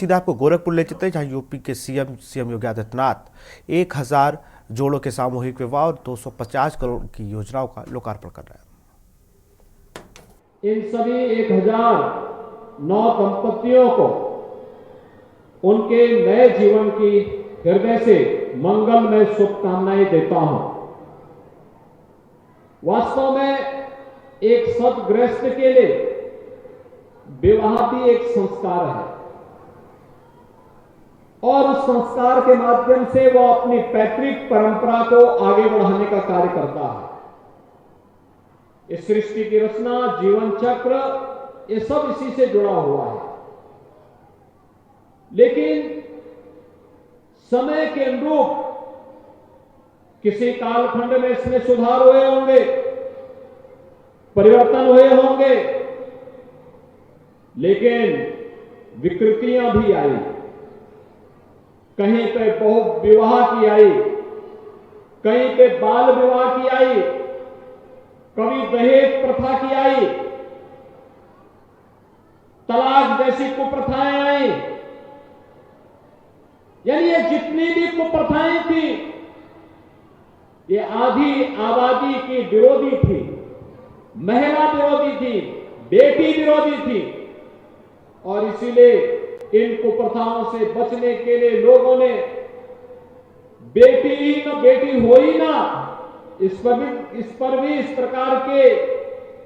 सीधा आपको गोरखपुर ले चलते हैं, जहां यूपी के सीएम योगी आदित्यनाथ 1000 जोड़ों के सामूहिक विवाह और 250 करोड़ की योजनाओं का लोकार्पण कर रहे हैं। इन सभी 1000 नौ दंपतियों को उनके नए जीवन की हृदय से मंगलमय शुभकामनाएं देता हूं। वास्तव में एक सद्गृहस्थ के लिए विवाह भी एक संस्कार है और उस संस्कार के माध्यम से वो अपनी पैतृक परंपरा को आगे बढ़ाने का कार्य करता है। इस सृष्टि की रचना, जीवन चक्र, ये सब इसी से जुड़ा हुआ है। लेकिन समय के अनुरूप किसी कालखंड में इसमें सुधार हुए होंगे, परिवर्तन हुए होंगे, लेकिन विकृतियां भी आई। कहीं पे बहु विवाह की आई, कहीं पे बाल विवाह की आई, कभी दहेज प्रथा की आई, तलाक जैसी कुप्रथाएं आई। यानी ये जितनी भी कुप्रथाएं थी, ये आधी आबादी की विरोधी थी, महिला विरोधी थी, बेटी विरोधी थी। और इसीलिए इन कुप्रथाओं से बचने के लिए लोगों ने बेटी ही न बेटी हो ही ना, इस पर भी इस प्रकार के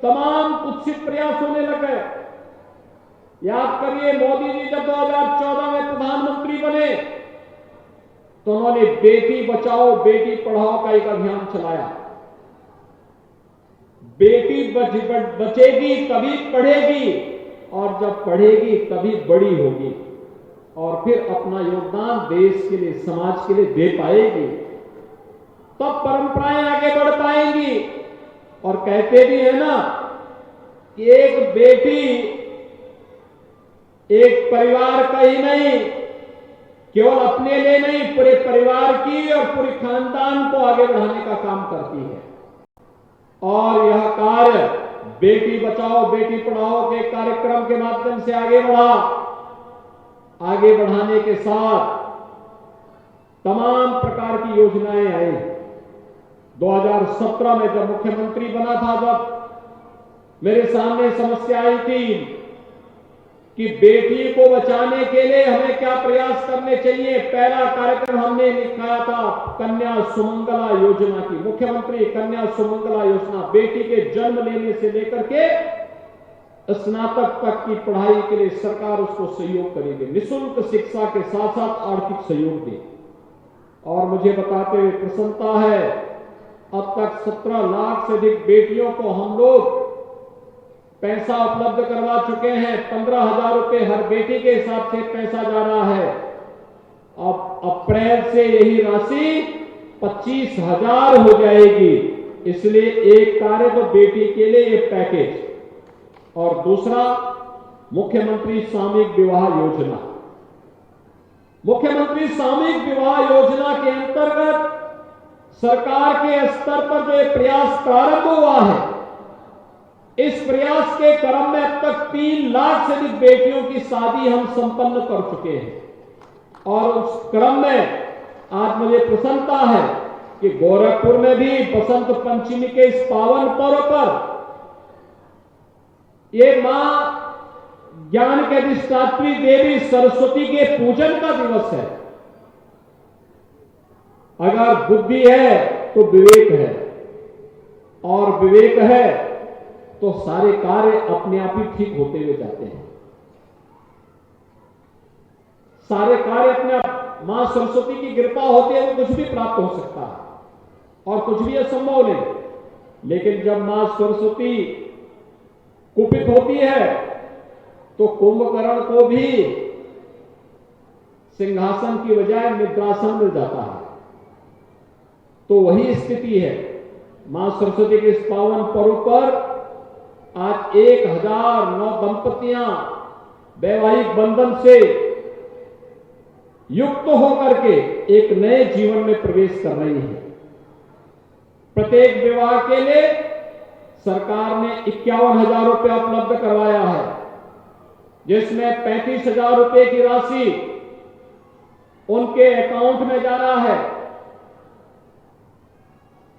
तमाम कुत्सित प्रयास होने लगे। याद करिए, मोदी जी जब 2014 में प्रधानमंत्री बने तो उन्होंने बेटी बचाओ बेटी पढ़ाओ का एक अभियान चलाया। बेटी बचेगी तभी पढ़ेगी, और जब पढ़ेगी तभी बड़ी होगी और फिर अपना योगदान देश के लिए, समाज के लिए दे पाएगी। तब परंपराएं आगे बढ़ पाएंगी। और कहते भी है ना कि एक बेटी एक परिवार का ही नहीं, केवल अपने लिए नहीं, पूरे परिवार की और पूरे खानदान को आगे बढ़ाने का काम करती है। और यह कार्य बेटी बचाओ बेटी पढ़ाओ के कार्यक्रम के माध्यम से आगे बढ़ा। आगे बढ़ाने के साथ तमाम प्रकार की योजनाएं आई। 2017 में जब मुख्यमंत्री बना था, जब मेरे सामने समस्या आई थी कि बेटी को बचाने के लिए हमें क्या प्रयास करने चाहिए, पहला कार्यक्रम हमने लिखाया था कन्या सुमंगला योजना की। मुख्यमंत्री कन्या सुमंगला योजना, बेटी के जन्म लेने से लेकर के स्नातक तक की पढ़ाई के लिए सरकार उसको सहयोग करेगी, निःशुल्क शिक्षा के साथ साथ आर्थिक सहयोग दे। और मुझे बताते हुए प्रसन्नता है, अब तक 17 लाख से अधिक बेटियों को हम लोग पैसा उपलब्ध करवा चुके हैं। 15,000 रुपए हर बेटी के हिसाब से पैसा जा रहा है। अब अप्रैल से यही राशि 25,000 हो जाएगी। इसलिए एक कार्य तो बेटी के लिए ये पैकेज, और दूसरा मुख्यमंत्री सामूहिक विवाह योजना। मुख्यमंत्री सामूहिक विवाह योजना के अंतर्गत सरकार के स्तर पर जो प्रयास प्रारंभ हुआ है, इस प्रयास के क्रम में अब तक 3 लाख से अधिक बेटियों की शादी हम संपन्न कर चुके हैं। और उस क्रम में आज मुझे प्रसन्नता है कि गोरखपुर में भी बसंत पंचमी के इस पावन पर्व पर ये मां ज्ञान के अधिष्ठात्री देवी सरस्वती के पूजन का दिवस है। अगर बुद्धि है तो विवेक है, और विवेक है तो सारे कार्य अपने आप ही ठीक होते हुए जाते हैं। सारे कार्य अपने आप, मां सरस्वती की कृपा होती है तो कुछ भी प्राप्त हो सकता है और कुछ भी असंभव नहीं। लेकिन जब मां सरस्वती कुपित होती है तो कुंभकर्ण को भी सिंहासन की बजाय निद्रासन मिल जाता है। तो वही स्थिति है। मां सरस्वती के इस पावन पर्व पर आज 1000 नौ दंपतियां वैवाहिक बंधन से युक्त होकर के एक नए जीवन में प्रवेश कर रही है। प्रत्येक विवाह के लिए सरकार ने 51,000 रुपया उपलब्ध करवाया है। जिसमें 35,000 रुपए की राशि उनके अकाउंट में जा रहा है।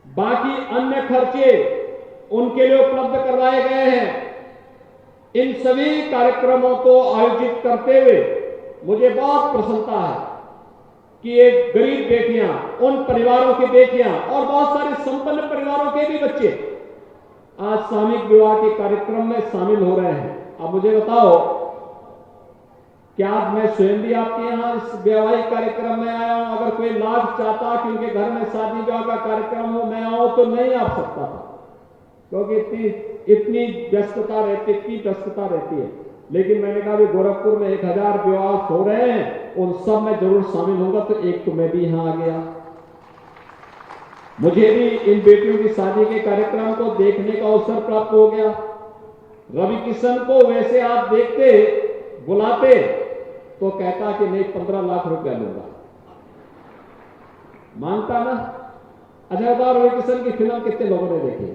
बाकी अन्य खर्चे उनके लिए उपलब्ध करवाए गए हैं। इन सभी कार्यक्रमों को आयोजित करते हुए मुझे बहुत प्रसन्नता है कि एक गरीब बेटियां, उन परिवारों की बेटियां और बहुत सारे संपन्न परिवारों के भी बच्चे आज सामूहिक विवाह के कार्यक्रम में शामिल हो रहे हैं। अब मुझे बताओ, क्या मैं स्वयं भी आपके यहां इस वैवाहिक कार्यक्रम में आया हूं? अगर कोई लाभ चाहता कि उनके घर में शादी विवाह का कार्यक्रम हो, मैं आऊं तो नहीं आ सकता था, क्योंकि इतनी व्यस्तता रहती है। लेकिन मैंने कहा भी गोरखपुर में 1000 विवाह हो रहे हैं, उन सब में जरूर शामिल होगा, तो एक तो मैं भी यहां आ गया। मुझे भी इन बेटियों की शादी के कार्यक्रम को देखने का अवसर प्राप्त हो गया। रवि किशन को वैसे आप देखते, बुलाते तो कहता कि नहीं 15 लाख रुपया लूंगा, मानता ना। अच्छा बताओ, रवि किशन की फिल्म कितने लोगों ने देखी?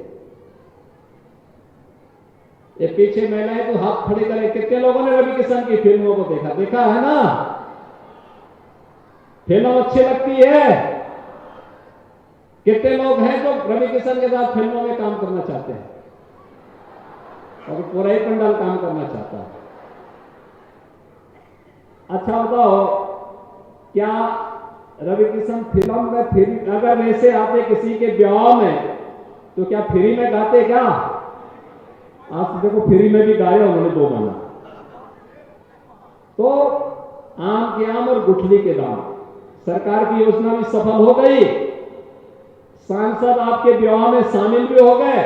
ये पीछे महिलाएं तो हाथ खड़े करें, कितने लोगों ने रवि किशन की फिल्मों को देखा है ना? फिल्म अच्छी लगती है। कितने लोग हैं जो रवि किशन के साथ फिल्मों में काम करना चाहते हैं? और पूरा ही पंडाल काम करना चाहता है। अच्छा बताओ, क्या रवि किशन फिल्म में फ्री, अगर वैसे आते किसी के ब्याह में, तो क्या फ्री में गाते क्या? आप देखो, फ्री में भी गाया उन्होंने 2 गाना। तो आम के आम और गुठली के दाम, सरकार की योजना भी सफल हो गई। सांसद आपके विवाह में शामिल भी हो गए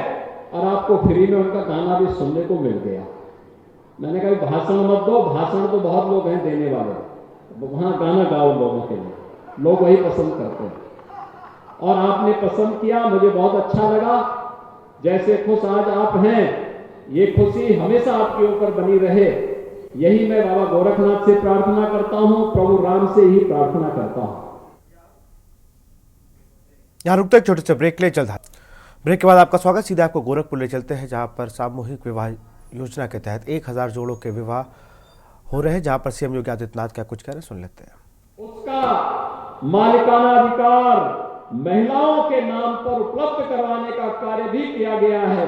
और आपको फ्री में उनका गाना भी सुनने को मिल गया। मैंने कहा भाषण मत दो, भाषण तो बहुत लोग हैं देने वाले, वहां गाना गाओ लोगों के लिए, लोग वही पसंद करते हैं। और आपने पसंद किया, मुझे बहुत अच्छा लगा। जैसे खुश आज आप हैं, ये खुशी हमेशा आपके ऊपर बनी रहे, यही मैं बाबा गोरखनाथ से प्रार्थना करता हूं, प्रभु राम से ही प्रार्थना करता हूं। यहाँ रुकते एक छोटे से ब्रेक ले चलता है। ब्रेक के बाद आपका स्वागत। सीधे आपको गोरखपुर ले चलते हैं, जहाँ पर सामूहिक विवाह योजना के तहत 1000 जोड़ों के विवाह हो रहे हैं, जहाँ पर सीएम योगी आदित्यनाथ क्या कुछ कह रहे हैं, सुन लेते हैं। उसका मालिकाना अधिकार महिलाओं के नाम पर उपलब्ध करवाने का कार्य भी किया गया है।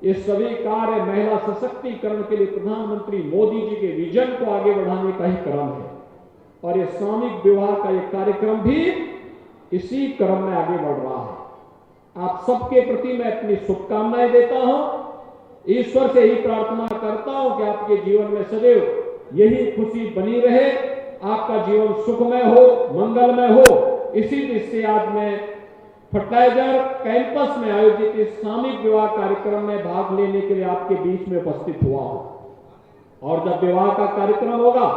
ये सभी कार्य महिला सशक्तिकरण के लिए प्रधानमंत्री मोदी जी के विजन को आगे बढ़ाने का ही क्रम है, और ये सामूहिक विवाह का ये कार्यक्रम भी इसी क्रम में आगे बढ़ रहा है। आप सबके प्रति मैं अपनी शुभकामनाएं देता हूं, ईश्वर से ही प्रार्थना करता हूं कि आपके जीवन में सदैव यही खुशी बनी रहे, आपका जीवन सुखमय हो, मंगलमय हो। इसी दृष्टि से आज मैं फर्टिलाइजर कैंपस में आयोजित इस सामूहिक विवाह कार्यक्रम में भाग लेने के लिए आपके बीच में उपस्थित हुआ हूं। और जब विवाह का कार्यक्रम होगा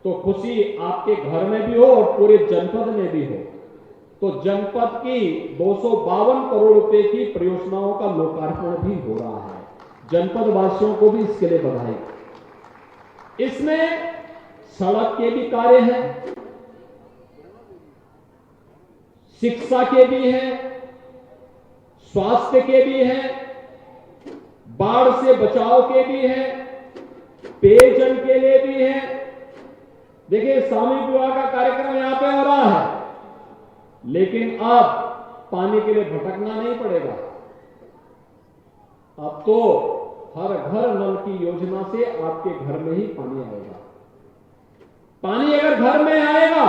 तो खुशी आपके घर में भी हो और पूरे जनपद में भी हो। तो जनपद की 252 करोड़ रुपए की परियोजनाओं का लोकार्पण भी हो रहा है। जनपद वासियों को भी इसके लिए बधाई। इसमें सड़क के भी कार्य हैं, शिक्षा के भी हैं, स्वास्थ्य के भी हैं, बाढ़ से बचाव के भी हैं, पेयजल के लिए भी हैं। देखिए, सामूहिक विवाह का कार्यक्रम यहां पे हो रहा है, लेकिन अब पानी के लिए भटकना नहीं पड़ेगा। अब तो हर घर नल की योजना से आपके घर में ही पानी आएगा। पानी अगर घर में आएगा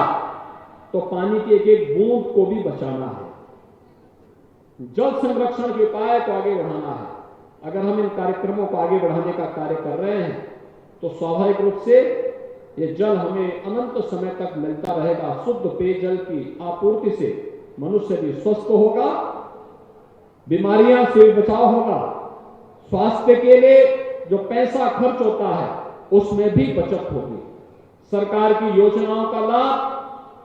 तो पानी की एक एक बूंद को भी बचाना है। जल संरक्षण के उपाय को आगे बढ़ाना है। अगर हम इन कार्यक्रमों को आगे बढ़ाने का कार्य कर रहे हैं तो स्वाभाविक रूप से ये जल हमें अनंत समय तक मिलता रहेगा। शुद्ध पेयजल की आपूर्ति से मनुष्य भी स्वस्थ होगा, बीमारियां से बचाव होगा, स्वास्थ्य के लिए जो पैसा खर्च होता है उसमें भी बचत होगी। सरकार की योजनाओं का लाभ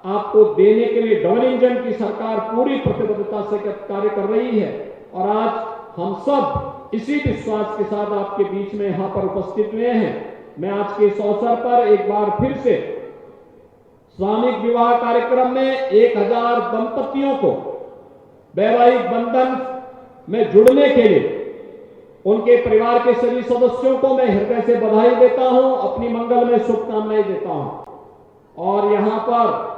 आपको देने के लिए डबल इंजन की सरकार पूरी प्रतिबद्धता से कार्य कर रही है, और आज हम सब इसी विश्वास के साथ आपके बीच में यहां पर उपस्थित हुए हैं। मैं आज के इस अवसर पर एक बार फिर से सामूहिक विवाह कार्यक्रम में 1000 दंपतियों को वैवाहिक बंधन में जुड़ने के लिए उनके परिवार के सभी सदस्यों को मैं हृदय से बधाई देता हूं, अपनी मंगल में शुभकामनाएं देता हूं। और यहां पर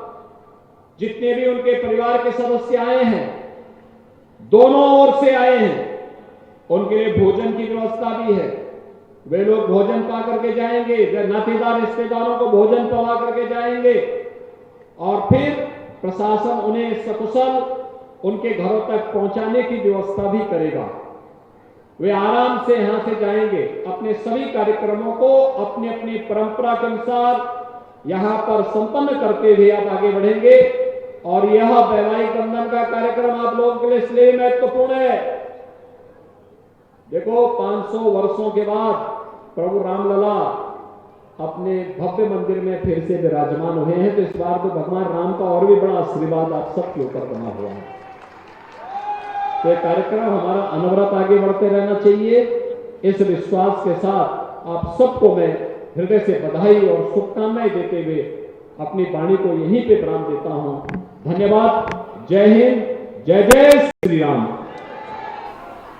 जितने भी उनके परिवार के सदस्य आए हैं, दोनों ओर से आए हैं, उनके लिए भोजन की व्यवस्था भी है। वे लोग भोजन पा करके जाएंगे, नातेदार रिश्तेदारों को भोजन पवा करके जाएंगे और फिर प्रशासन उन्हें सकुशल उनके घरों तक पहुंचाने की व्यवस्था भी करेगा। वे आराम से यहां से जाएंगे, अपने सभी कार्यक्रमों को अपनी अपनी परंपरा के अनुसार यहां पर संपन्न करते हुए आप आगे बढ़ेंगे। और यह वैवाहिक बंधन का कार्यक्रम आप लोगों के लिए इसलिए महत्वपूर्ण है। देखो, 500 वर्षों के बाद प्रभु रामलला अपने भव्य मंदिर में फिर से विराजमान हुए हैं, तो इस बार तो भगवान राम का और भी बड़ा आशीर्वाद आप सबके ऊपर बना हुआ है। तो ये कार्यक्रम हमारा अनवरत आगे बढ़ते रहना चाहिए। इस विश्वास के साथ आप सबको मैं हृदय से बधाई और शुभकामनाएं देते हुए अपनी वाणी को यहीं पे विराम देता हूं। धन्यवाद। जय हिंद, जय जय श्री राम।